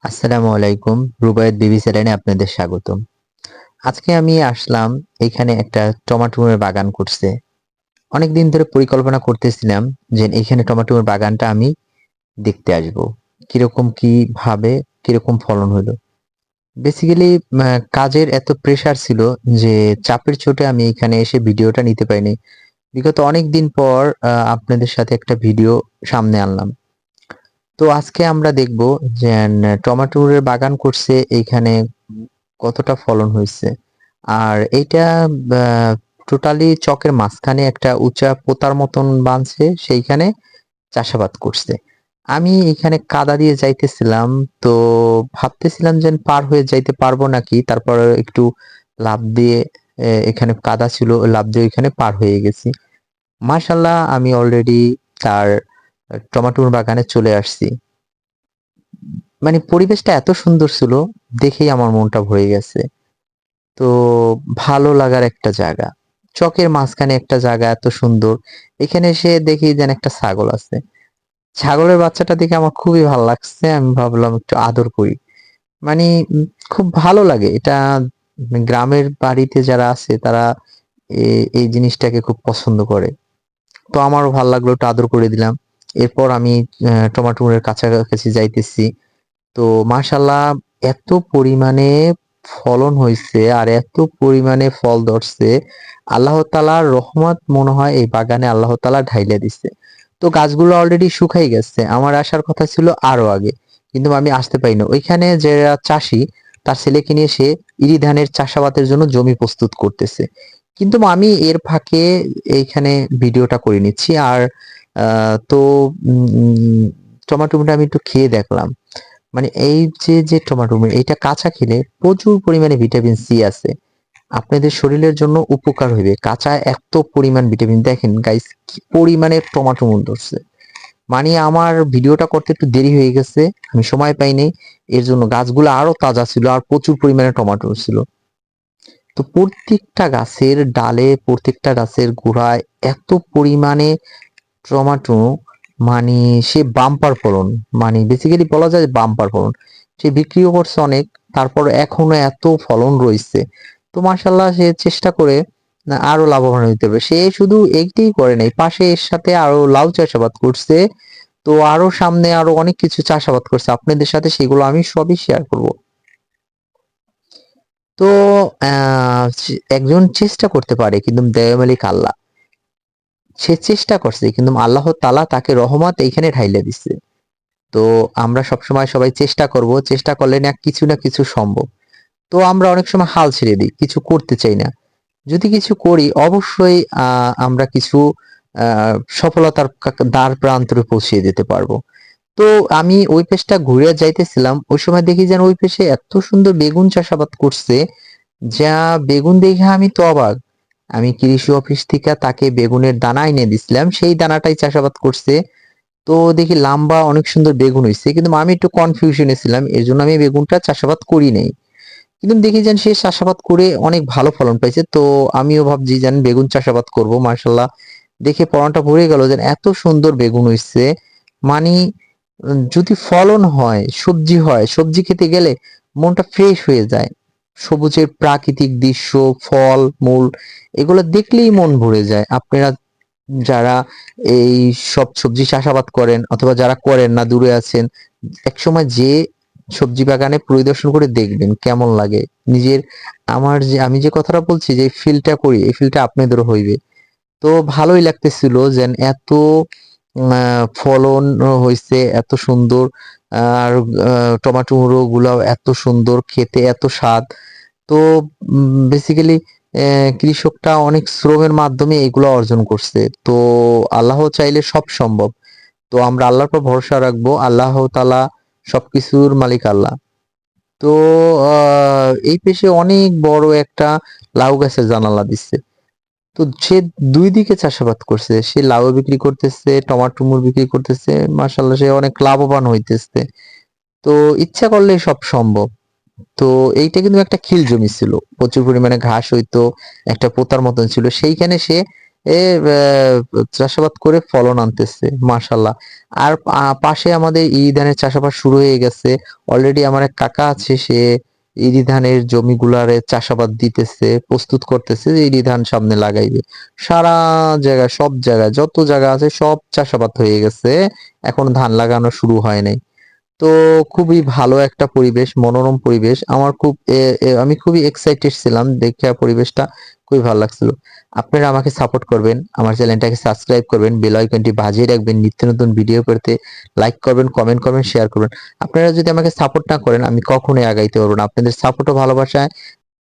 আসসালামু আলাইকুম। রুবায়েত বিবি চ্যানেলে আপনাদের স্বাগতম। আজকে আমি আসলাম এইখানে একটা টমেটোর বাগান করছে। অনেকদিন ধরে পরিকল্পনা করতেছিলাম যে এইখানে টমেটোর বাগানটা আমি দেখতে আসবো। কিরকম কি ভাবে কিরকম ফলন হলো। বেসিক্যালি কাজের এত প্রেশার ছিল যে চাপের চোটে আমি এখানে এসে ভিডিওটা নিতে পারিনি। বিগত অনেকদিন পর আপনাদের সাথে একটা ভিডিও সামনে আনলাম। তো আজকে আমরা দেখব যে টমেটোর বাগান করছে এইখানে কতটা ফলন হয়েছে। আর এইটা টোটালি চকের মাঝখানে একটা উঁচা পোতার মতন বানছে, সেইখানে চাষাবাদ করছে। আমি এখানে কাদা দিয়ে যাইতেছিলাম, তো ভাবতেছিলাম যে পার হয়ে যাইতে পারবো নাকি, তারপর একটু লাফ দিয়ে এখানে কাদা ছিল, লাফ দিয়ে এখানে পার হয়ে গেছি। মাশাল্লাহ, আমি অলরেডি তার টমেটোর বাগানে চলে আসছি। মানে পরিবেশটা এত সুন্দর ছিল, দেখেই আমার মনটা ভরে গেছে। তো ভালো লাগার একটা জায়গা, চকের মাঝখানে একটা জায়গা এত সুন্দর। এখানে এসে দেখি যেন একটা ছাগল আছে। ছাগলের বাচ্চাটা দেখে আমার খুবই ভালো লাগছে, আমি ভাবলাম একটু আদর করি। মানে খুব ভালো লাগে এটা। গ্রামের বাড়িতে যারা আছে তারা এই জিনিসটাকে খুব পছন্দ করে। তো আমারও ভালো লাগলো, একটু আদর করে দিলাম। এরপর আমি টমেটোর কাছাকাছি যাইতেছি। তো মাশাল্লাহ, এত পরিমাণে ফলন হয়েছে আর এত পরিমাণে ফল ধরছে, আল্লাহ তাআলার রহমত মনে হয় এই বাগানে আল্লাহ তাআলা ঢাইলা দিছে। তো গাছগুলো অলরেডি শুকাই গেছে, আমার আসার কথা ছিল আরো আগে, কিন্তু আমি আসতে পারিনি। ওইখানে যারা চাষি, তার ছেলেকে নিয়ে সে ইরি ধানের চাষাবাদের জন্য জমি প্রস্তুত করতেছে। কিন্তু আমি এর ফাঁকে এইখানে ভিডিওটা করে নিচ্ছি। আর তো টমেটোটা আমি একটু খেয়ে দেখলাম। মানে এই যে টমেটো, এটা কাঁচা খেলে প্রচুর পরিমাণে ভিটামিন সি আছে, আপনাদের শরীরের জন্য উপকার হইবে। কাঁচা এত পরিমাণ ভিটামিন, দেখেন গাইস কি পরিমাণে টমেটো ধরছে। মানে আমার ভিডিওটা করতে একটু দেরি হয়ে গেছে, আমি সময় পাইনি, এর জন্য গাছগুলো আরো তাজা ছিল আর প্রচুর পরিমাণে টমেটো ছিল। তো প্রত্যেকটা গাছের ডালে, প্রত্যেকটা গাছের গোড়ায় এত পরিমাণে টমেটো, মানে সে বাম্পার ফলন। মানে বেসিক্যালি বলা যায় বাম্পার ফলন। সে বিক্রিও করছে অনেক, তারপর এখনো এত ফলন রয়েছে। তো মাশাল্লাহ, সে চেষ্টা করে না আরো লাভবান হতে হবে। সে শুধু এইটাই করে নাই, পাশে এর সাথে আরো লাউ চাষাবাদ করছে। তো আরো সামনে আরো অনেক কিছু চাষাবাদ করছে, আপনাদের সাথে সেগুলো আমি সবই শেয়ার করব। তো একজন চেষ্টা করতে পারে, কিন্তু দেয় মালিক আল্লাহ। সে চেষ্টা করছে, কিন্তু আল্লাহ তাআলা তাকে রহমত এইখানে ঢাইলা দিচ্ছে। তো আমরা সবসময় সবাই চেষ্টা করব, চেষ্টা করলে না কিছু সম্ভব। তো আমরা অনেক সময় হাল ছেড়ে দিই, কিছু করতে চাই না। যদি কিছু করি অবশ্যই আমরা কিছু সফলতার দ্বার প্রান্তরে পৌঁছিয়ে দিতে পারবো। তো আমি ওই পেশটা ঘুরে যাইতেছিলাম, ওই সময় দেখি যেন ওই পেশে এত সুন্দর বেগুন চাষাবাদ করছে, যা বেগুন দেখে আমি তো অবাক। আমি কৃষি অফিস থেকে তাকে বেগুনের দানা এনে দিছিলাম, সেই দানাটাই চাষাবাদ করছে। তো দেখি লম্বা অনেক সুন্দর বেগুন হয়েছে, কিন্তু আমি একটু কনফিউশনে ছিলাম, এর জন্য আমি বেগুনটা চাষাবাদ করি নাই। কিন্তু দেখি যেন সে চাষাবাদ করে অনেক ভালো ফলন পাইছে। তো আমিও ভাবছি যেন বেগুন চাষাবাদ করব। মার্শাল্লাহ, দেখে পরানটা ভরে গেল যে এত সুন্দর বেগুন হইছে। মানে যদি ফলন হয়, সবজি হয়, সবজি খেতে গেলে মনটা ফ্রেশ হয়ে যায়। সবুজের প্রাকৃতিক দৃশ্য, ফল মূল, এগুলো দেখলেই মন ভরে যায়। আপনারা যারা এই সব সবজি চাষাবাদ করেন অথবা যারা করেন না, দূরে আছেন, একসময় যে সবজি বাগানে পরিদর্শন করে দেখবেন কেমন লাগে। নিজের, আমি যে কথাটা বলছি, যে ফিলটা করি, এই ফিলটা আপনাদেরও হইবে। তো ভালোই লাগতেছিল যে এত ফলন হয়েছে, এত সুন্দর। আর টমেটো গুলাও এত সুন্দর, খেতে এত স্বাদ। তো বেসিক্যালি কৃষকটা অনেক শ্রমের মাধ্যমে এগুলো অর্জন করছে। তো আল্লাহ চাইলে সব সম্ভব। তো আমরা আল্লাহর পর ভরসা রাখবো, আল্লাহ তাআলা সবকিছুর মালিক আল্লাহ। তো এই পেশে অনেক বড় একটা লাউ গাছের জানালা দিচ্ছে। তো সে দুই দিকে চাষাবাদ করছে, সে লাউ বিক্রি করতেছে, টমাটুমুর বিক্রি করতেছে, মাশাল্লাহ সে অনেক লাভবান হইতেছে। তো ইচ্ছা করলে সব সম্ভব। তো এইটা কিন্তু একটা খিল জমি ছিল, প্রচুর পরিমাণে ঘাস হইতো, একটা পোতার মতন ছিল, সেইখানে সে এ চাষাবাদ করে ফলন আনতেছে মাশাল্লাহ। আর পাশে আমাদের ইরি ধানের চাষাবাদ শুরু হয়ে গেছে। অলরেডি আমার এক কাকা আছে, সে ইরি ধানের জমিগুলারে চাষাবাদ দিতেছে, প্রস্তুত করতেছে যে ইরি ধান সামনে লাগাইবে। সারা জায়গায়, সব জায়গায় যত জায়গা আছে সব চাষাবাদ হয়ে গেছে, এখন ধান লাগানো শুরু হয় নাই। তো খুবই ভালো একটা পরিবেশ, মনোরম পরিবেশ। আমার খুব আমি খুবই এক্সাইটেড ছিলাম দেখে, পরিবেশটা খুবই ভালো লাগছিল। আপনারা আমাকে সাপোর্ট করবেন, আমার চ্যানেলটাকে সাবস্ক্রাইব করবেন, বেল আইকনটি বাজিয়ে রাখবেন, নিত্য নতুন ভিডিও করতে লাইক করবেন, কমেন্ট করবেন, শেয়ার করবেন। আপনারা যদি আমাকে সাপোর্ট না করেন আমি কখনোই আগাইতে পারবো না। আপনাদের সাপোর্ট ও ভালোবাসায়